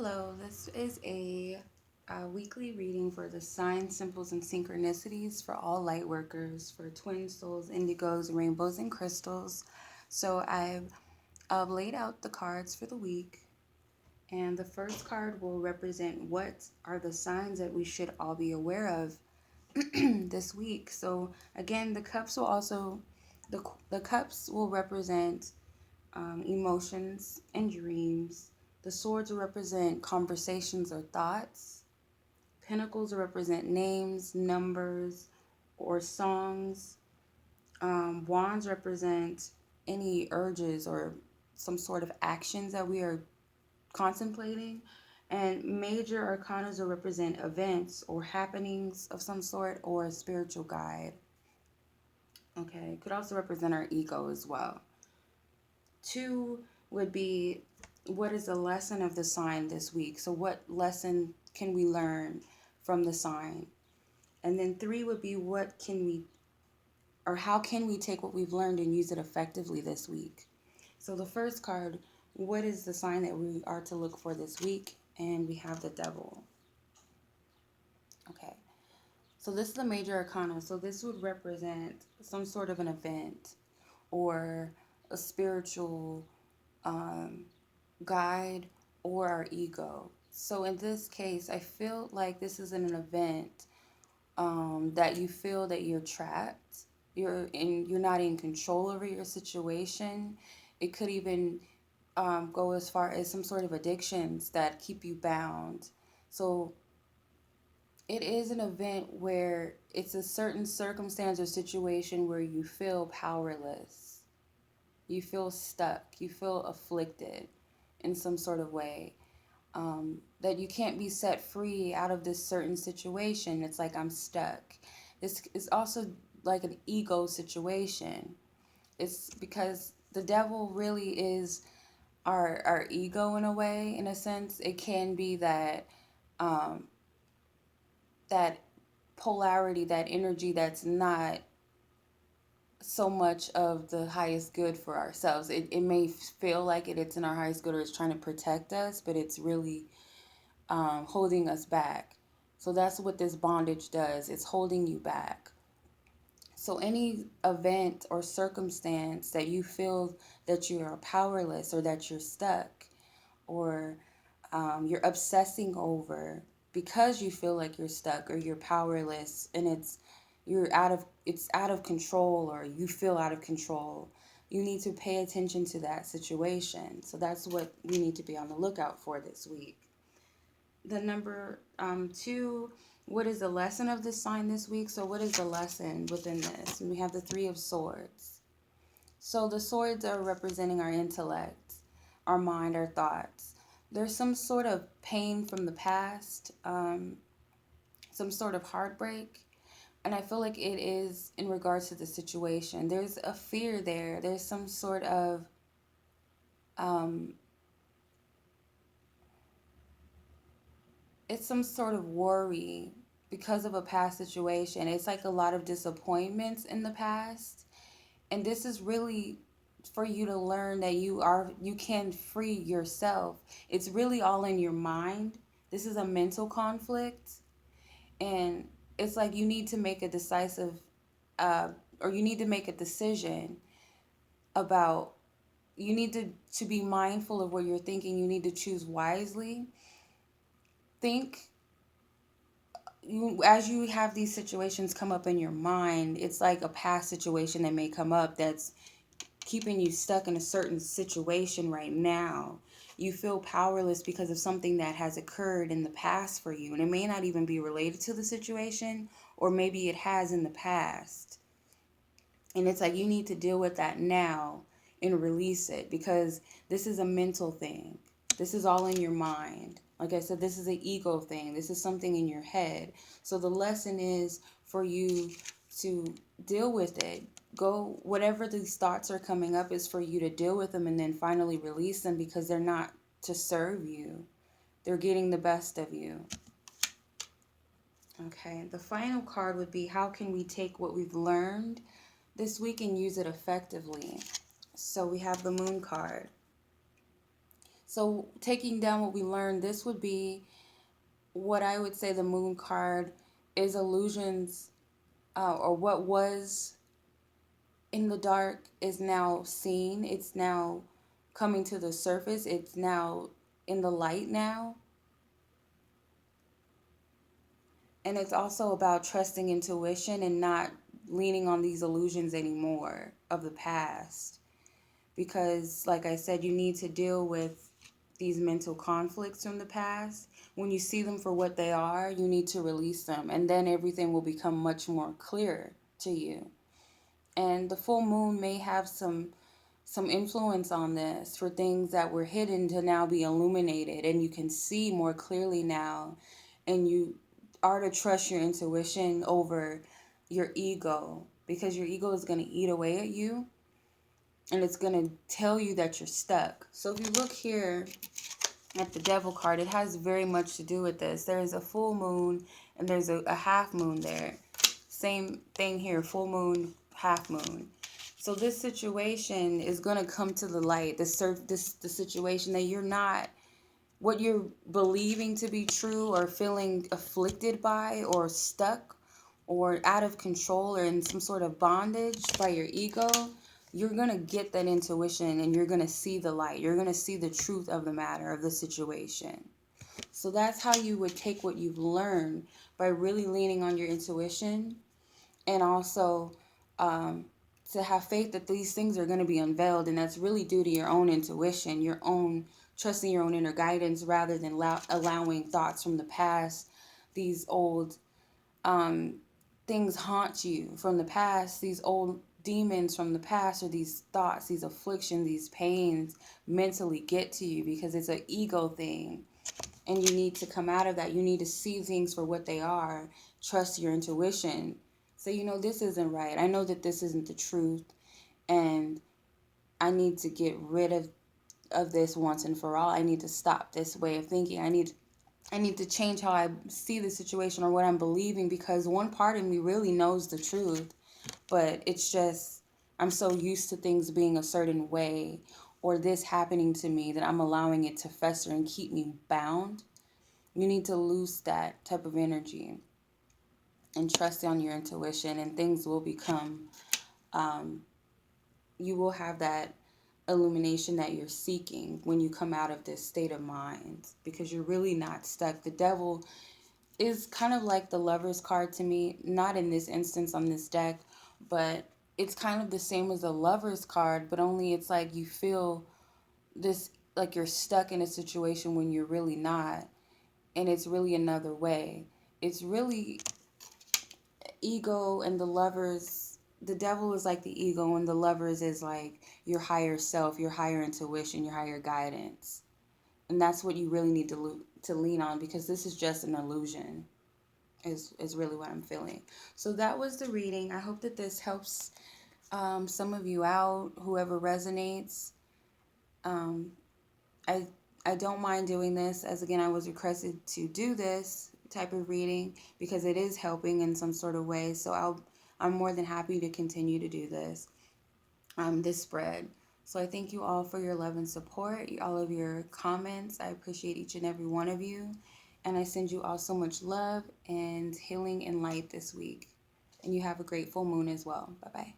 Hello, this is a weekly reading for the signs, symbols, and synchronicities for all light workers, for twin souls, indigos, rainbows, and crystals. So I've laid out the cards for the week, and the first card will represent what are the signs that we should all be aware of this week. So again, the cups will represent emotions and dreams. The swords will represent conversations or thoughts. Pentacles will represent names, numbers, or songs. Wands represent any urges or some sort of actions that we are contemplating. And major arcanas will represent events or happenings of some sort or a spiritual guide. Okay, it could also represent our ego as well. Two would be, what is the lesson of the sign this week? So what lesson can we learn from the sign? And then three would be, how can we take what we've learned and use it effectively this week? So the first card, what is the sign that we are to look for this week? And we have the devil. Okay, so this is the major arcana. So this would represent some sort of an event or a spiritual guide or our ego. So in this case, I feel like this is an event that you feel that you're trapped. You're not in control over your situation. It could even go as far as some sort of addictions that keep you bound. So it is an event where it's a certain circumstance or situation where you feel powerless. You feel stuck. You feel afflicted in some sort of way. That you can't be set free out of this certain situation. It's like I'm stuck. This is also like an ego situation. It's because the devil really is our ego in a way, in a sense. It can be that that polarity, that energy that's not so much of the highest good for ourselves. It may feel like it's in our highest good or it's trying to protect us, but it's really holding us back. So that's what this bondage does. It's holding you back. So any event or circumstance that you feel that you are powerless or that you're stuck or you're obsessing over because you feel like you're stuck or you're powerless and it's out of control or you feel out of control, you need to pay attention to that situation. So that's what we need to be on the lookout for this week. The number two, what is the lesson of this sign this week? So what is the lesson within this? And we have the Three of Swords. So the swords are representing our intellect, our mind, our thoughts. There's some sort of pain from the past, some sort of heartbreak. And I feel like it is in regards to the situation. There's a fear there. There's some sort of it's some sort of worry because of a past situation. It's like a lot of disappointments in the past. And this is really for you to learn that you can free yourself. It's really all in your mind. This is a mental conflict. And it's like you need to make a decisive or you need to make a decision about you need to be mindful of what you're thinking. You need to choose wisely. Think as you have these situations come up in your mind, it's like a past situation that may come up that's keeping you stuck in a certain situation right now. You feel powerless because of something that has occurred in the past for you, and it may not even be related to the situation, or maybe it has in the past. And it's like you need to deal with that now and release it because this is a mental thing. This is all in your mind. Like I said, this is an ego thing. This is something in your head. So the lesson is for you to deal with it. Go, whatever these thoughts are coming up is for you to deal with them and then finally release them because they're not to serve you. They're getting the best of you. Okay, the final card would be, how can we take what we've learned this week and use it effectively? So we have the Moon card. So, taking down what we learned, this would be what I would say the moon card is illusions, or what was in the dark is now seen. It's now coming to the surface. It's now in the light now. And it's also about trusting intuition and not leaning on these illusions anymore of the past. Because, like I said, you need to deal with these mental conflicts from the past. When you see them for what they are, you need to release them, and then everything will become much more clear to you. And the full moon may have some influence on this for things that were hidden to now be illuminated, and you can see more clearly now, and you are to trust your intuition over your ego, because your ego is going to eat away at you, and it's going to tell you that you're stuck. So if you look here at the devil card, it has very much to do with this. There is a full moon and there's a half moon there. Same thing here, full moon, half moon. So this situation is going to come to the light. The situation that you're not, what you're believing to be true or feeling afflicted by or stuck or out of control or in some sort of bondage by your ego, you're going to get that intuition and you're going to see the light. You're going to see the truth of the matter, of the situation. So that's how you would take what you've learned, by really leaning on your intuition, and also to have faith that these things are going to be unveiled. And that's really due to your own intuition, your own trusting your own inner guidance, rather than allowing thoughts from the past, these old um, things haunt you from the past, these old demons from the past, or these thoughts, these afflictions, these pains mentally get to you, because it's an ego thing. And you need to come out of that. You need to see things for what they are. Trust your intuition. So, this isn't right. I know that this isn't the truth. And I need to get rid of this once and for all. I need to stop this way of thinking. I need to change how I see the situation or what I'm believing, because one part of me really knows the truth, but it's just I'm so used to things being a certain way or this happening to me that I'm allowing it to fester and keep me bound. You need to lose that type of energy and trust on your intuition, and things will become, um, you will have that illumination that you're seeking when you come out of this state of mind, because you're really not stuck. The devil is kind of like the Lover's card to me, not in this instance on this deck, but it's kind of the same as the Lover's card, but only it's like you feel this, like you're stuck in a situation when you're really not, and it's really another way. It's really ego, and the devil is like the ego, and the Lovers is like your higher self, your higher intuition, your higher guidance. And that's what you really need to lean on, because this is just an illusion. Is really what I'm feeling. So that was the reading. I hope that this helps some of you out, whoever resonates. Um, I I don't mind doing this, as again I was requested to do this type of reading because it is helping in some sort of way. So I'm more than happy to continue to do this spread. So I thank you all for your love and support, all of your comments. I appreciate each and every one of you. And I send you all so much love and healing and light this week. And you have a great full moon as well. Bye-bye.